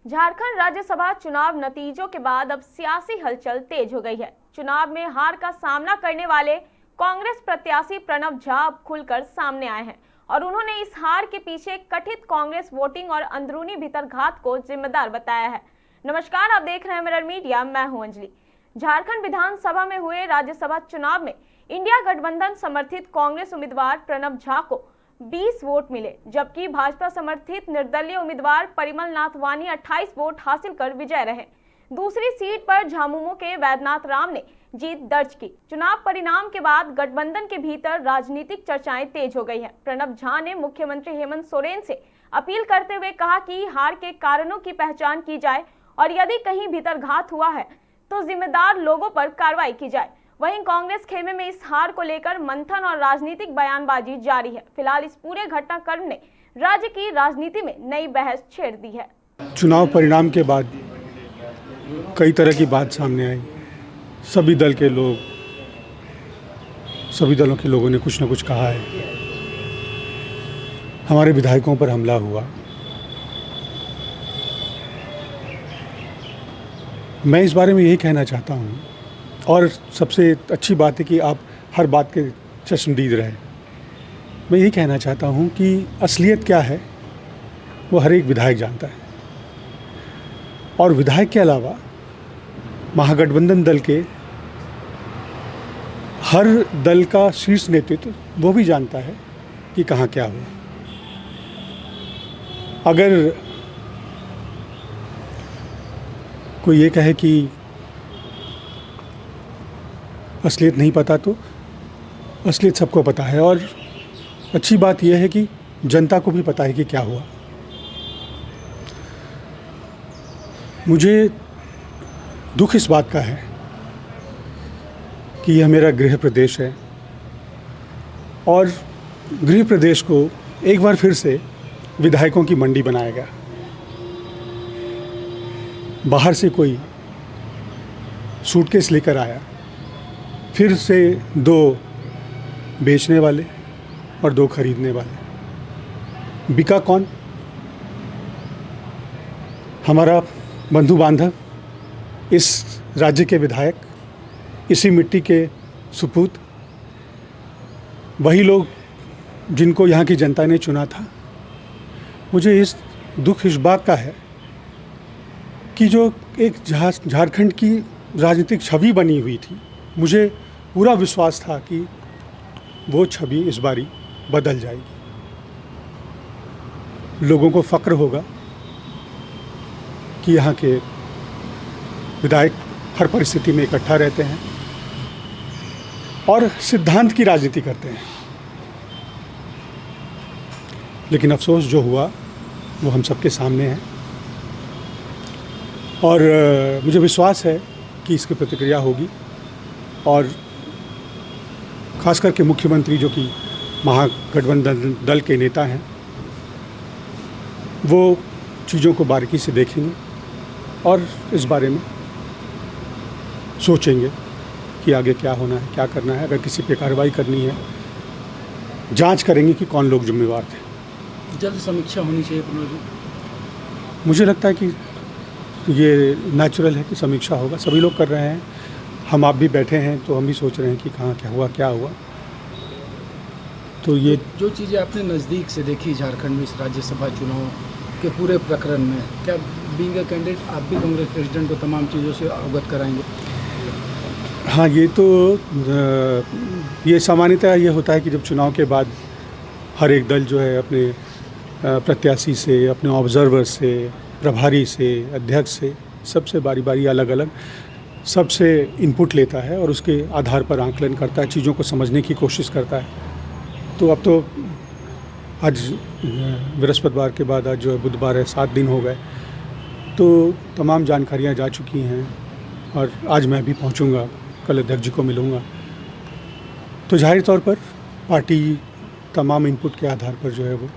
झारखंड राज्यसभा चुनाव नतीजों के बाद अब सियासी हलचल तेज हो गई है। चुनाव में हार का सामना करने वाले कांग्रेस प्रत्याशी प्रणब झा अब खुलकर सामने आए हैं और उन्होंने इस हार के पीछे कथित कांग्रेस वोटिंग और अंदरूनी भीतरघात को जिम्मेदार बताया है। नमस्कार, आप देख रहे हैं मिरर मीडिया, मैं हूं अंजलि। झारखंड विधानसभा में हुए राज्यसभा चुनाव में इंडिया गठबंधन समर्थित कांग्रेस उम्मीदवार प्रणब झा को 20 वोट मिले, जबकि भाजपा समर्थित निर्दलीय उम्मीदवार परिमल नाथ वानी 28 वोट हासिल कर विजय रहे। दूसरी सीट पर झामुमो के वैद्यनाथ राम ने जीत दर्ज की। चुनाव परिणाम के बाद गठबंधन के भीतर राजनीतिक चर्चाएं तेज हो गई हैं। प्रणब झा ने मुख्यमंत्री हेमंत सोरेन से अपील करते हुए कहा कि हार के कारणों की पहचान की जाए और यदि कहीं भीतरघात हुआ है तो जिम्मेदार लोगों पर कार्रवाई की जाए। वहीं कांग्रेस खेमे में इस हार को लेकर मंथन और राजनीतिक बयानबाजी जारी है। फिलहाल इस पूरे घटनाक्रम ने राज्य की राजनीति में नई बहस छेड़ दी है। चुनाव परिणाम के बाद कई तरह की बात सामने आई। सभी दलों के लोगों ने कुछ न कुछ कहा है। हमारे विधायकों पर हमला हुआ। मैं इस बारे में यही कहना चाहता हूँ, और सबसे अच्छी बात है कि आप हर बात के चश्मदीद रहे। मैं यही कहना चाहता हूँ कि असलियत क्या है वो हर एक विधायक जानता है, और विधायक के अलावा महागठबंधन दल के हर दल का शीर्ष नेतृत्व वो भी जानता है कि कहाँ क्या हुआ। अगर कोई ये कहे कि असलियत नहीं पता, तो असलियत सबको पता है, और अच्छी बात यह है कि जनता को भी पता है कि क्या हुआ। मुझे दुख इस बात का है कि यह मेरा गृह प्रदेश है, और गृह प्रदेश को एक बार फिर से विधायकों की मंडी बनाया गया। बाहर से कोई सूटकेस लेकर आया, फिर से 2 बेचने वाले और 2 खरीदने वाले। बिका कौन? हमारा बंधु बांधव, इस राज्य के विधायक, इसी मिट्टी के सुपूत, वही लोग जिनको यहाँ की जनता ने चुना था। मुझे दुख इस बात का है कि जो एक झारखंड की राजनीतिक छवि बनी हुई थी, मुझे पूरा विश्वास था कि वो छवि इस बारी बदल जाएगी। लोगों को फ़क्र होगा कि यहाँ के विधायक हर परिस्थिति में इकट्ठा रहते हैं और सिद्धांत की राजनीति करते हैं। लेकिन अफसोस जो हुआ वो हम सबके सामने है, और मुझे विश्वास है कि इसकी प्रतिक्रिया होगी, और खास करके मुख्यमंत्री जो कि महागठबंधन दल के नेता हैं, वो चीज़ों को बारीकी से देखेंगे और इस बारे में सोचेंगे कि आगे क्या होना है, क्या करना है। अगर किसी पे कार्रवाई करनी है, जांच करेंगे कि कौन लोग जिम्मेवार थे। जल्द समीक्षा होनी चाहिए। मुझे लगता है कि ये नेचुरल है कि समीक्षा होगा। सभी लोग कर रहे हैं, हम आप भी बैठे हैं तो हम भी सोच रहे हैं कि कहाँ क्या हुआ। तो ये जो चीज़ें आपने नज़दीक से देखी झारखंड में इस राज्यसभा चुनाव के पूरे प्रकरण में, क्या बीइंग अ कैंडिडेट आप भी कांग्रेस प्रेसिडेंट को तमाम चीज़ों से अवगत कराएंगे? हाँ, ये सामान्यतः ये होता है कि जब चुनाव के बाद हर एक दल जो है अपने प्रत्याशी से, अपने ऑब्जर्वर से, प्रभारी से, अध्यक्ष से, सबसे बारी बारी अलग अलग सबसे इनपुट लेता है और उसके आधार पर आंकलन करता है, चीज़ों को समझने की कोशिश करता है। तो अब तो आज बृहस्पतिवार के बाद आज जो है बुधवार है, 7 दिन हो गए, तो तमाम जानकारियाँ जा चुकी हैं, और आज मैं भी पहुँचूँगा, कल अध्यक्ष जी को मिलूँगा। तो जाहिर तौर पर पार्टी तमाम इनपुट के आधार पर जो है वो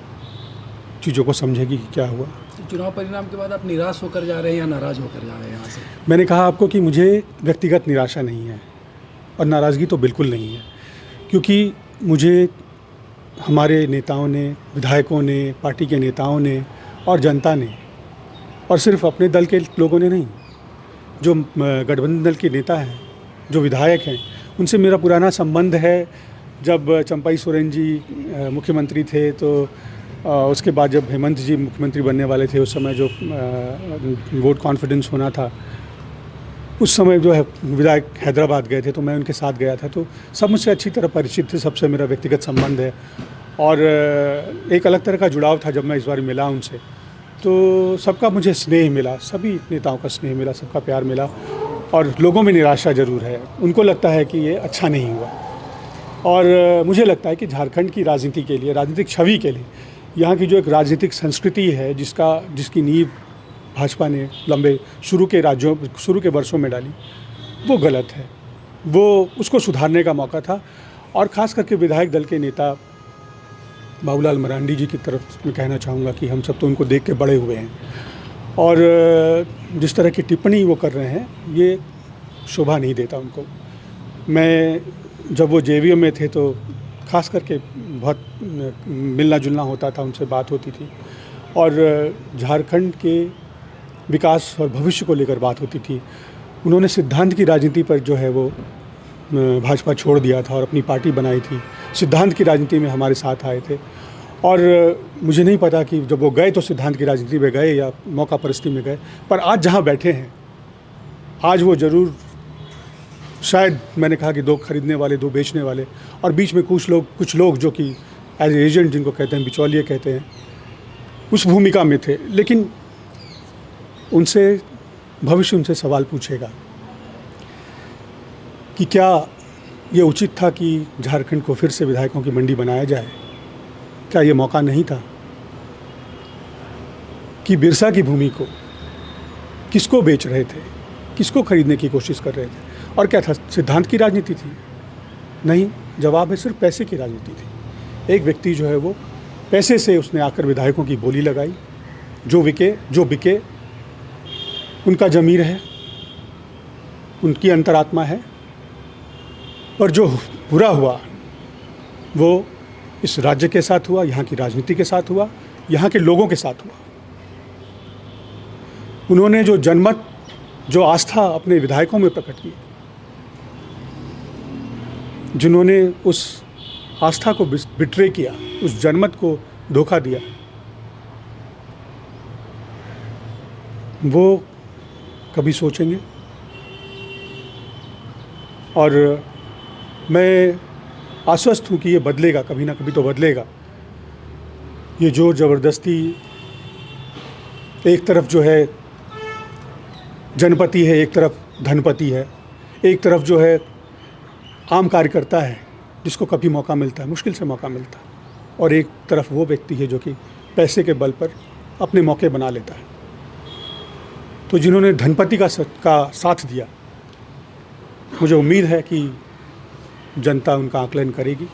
चीज़ों को समझेगी कि क्या हुआ। चुनाव परिणाम के बाद आप निराश होकर जा रहे हैं या नाराज़ होकर जा रहे हैं यहाँ से? मैंने कहा आपको कि मुझे व्यक्तिगत निराशा नहीं है, और नाराज़गी तो बिल्कुल नहीं है, क्योंकि मुझे हमारे नेताओं ने, विधायकों ने, पार्टी के नेताओं ने और जनता ने और सिर्फ अपने दल के लोगों ने नहीं, जो गठबंधन दल के नेता हैं, जो विधायक हैं, उनसे मेरा पुराना संबंध है। जब चंपाई सोरेन जी मुख्यमंत्री थे तो उसके बाद जब हेमंत जी मुख्यमंत्री बनने वाले थे, उस समय जो वोट कॉन्फिडेंस होना था, उस समय जो है विधायक हैदराबाद गए थे तो मैं उनके साथ गया था। तो सब मुझसे अच्छी तरह परिचित थे, सबसे मेरा व्यक्तिगत संबंध है और एक अलग तरह का जुड़ाव था। जब मैं इस बार मिला उनसे तो सबका मुझे स्नेह मिला, सभी नेताओं का स्नेह मिला, सबका प्यार मिला और लोगों में निराशा ज़रूर है। उनको लगता है कि ये अच्छा नहीं हुआ और मुझे लगता है कि झारखंड की राजनीति के लिए, राजनीतिक छवि के लिए, यहाँ की जो एक राजनीतिक संस्कृति है जिसकी नींव भाजपा ने लंबे शुरू के वर्षों में डाली, वो गलत है। वो उसको सुधारने का मौका था और ख़ास करके विधायक दल के नेता बाबूलाल मरांडी जी की तरफ मैं कहना चाहूँगा कि हम सब तो उनको देख के बड़े हुए हैं और जिस तरह की टिप्पणी वो कर रहे हैं ये शोभा नहीं देता उनको। मैं जब वो जेवीएम में थे तो ख़ास करके बहुत मिलना जुलना होता था, उनसे बात होती थी और झारखंड के विकास और भविष्य को लेकर बात होती थी। उन्होंने सिद्धांत की राजनीति पर जो है वो भाजपा छोड़ दिया था और अपनी पार्टी बनाई थी। सिद्धांत की राजनीति में हमारे साथ आए थे और मुझे नहीं पता कि जब वो गए तो सिद्धांत की राजनीति में गए या मौका परिस्थिति में गए, पर आज जहाँ बैठे हैं, आज वो ज़रूर, शायद मैंने कहा कि 2 खरीदने वाले 2 बेचने वाले और बीच में कुछ लोग जो कि एज एजेंट जिनको कहते हैं, बिचौलिए कहते हैं, उस भूमिका में थे। लेकिन भविष्य उनसे सवाल पूछेगा कि क्या ये उचित था कि झारखंड को फिर से विधायकों की मंडी बनाया जाए? क्या ये मौका नहीं था कि बिरसा की भूमि को किसको बेच रहे थे, किसको खरीदने की कोशिश कर रहे थे और क्या था, सिद्धांत की राजनीति थी? नहीं, जवाब है सिर्फ पैसे की राजनीति थी। एक व्यक्ति जो है वो पैसे से उसने आकर विधायकों की बोली लगाई, जो बिके उनका ज़मीर है, उनकी अंतरात्मा है, पर जो बुरा हुआ वो इस राज्य के साथ हुआ, यहाँ की राजनीति के साथ हुआ, यहाँ के लोगों के साथ हुआ। उन्होंने जो जनमत, जो आस्था अपने विधायकों में प्रकट की, जिन्होंने उस आस्था को बिट्रे किया, उस जनमत को धोखा दिया, वो कभी सोचेंगे। और मैं आश्वस्त हूँ कि ये बदलेगा, कभी ना कभी तो बदलेगा। ये जोर ज़बरदस्ती, एक तरफ जो है जनपति है, एक तरफ धनपति है, एक तरफ जो है आम कार्यकर्ता है जिसको कभी मौका मिलता है, मुश्किल से मौका मिलता है, और एक तरफ वो व्यक्ति है जो कि पैसे के बल पर अपने मौके बना लेता है। तो जिन्होंने धनपति का साथ दिया, मुझे उम्मीद है कि जनता उनका आकलन करेगी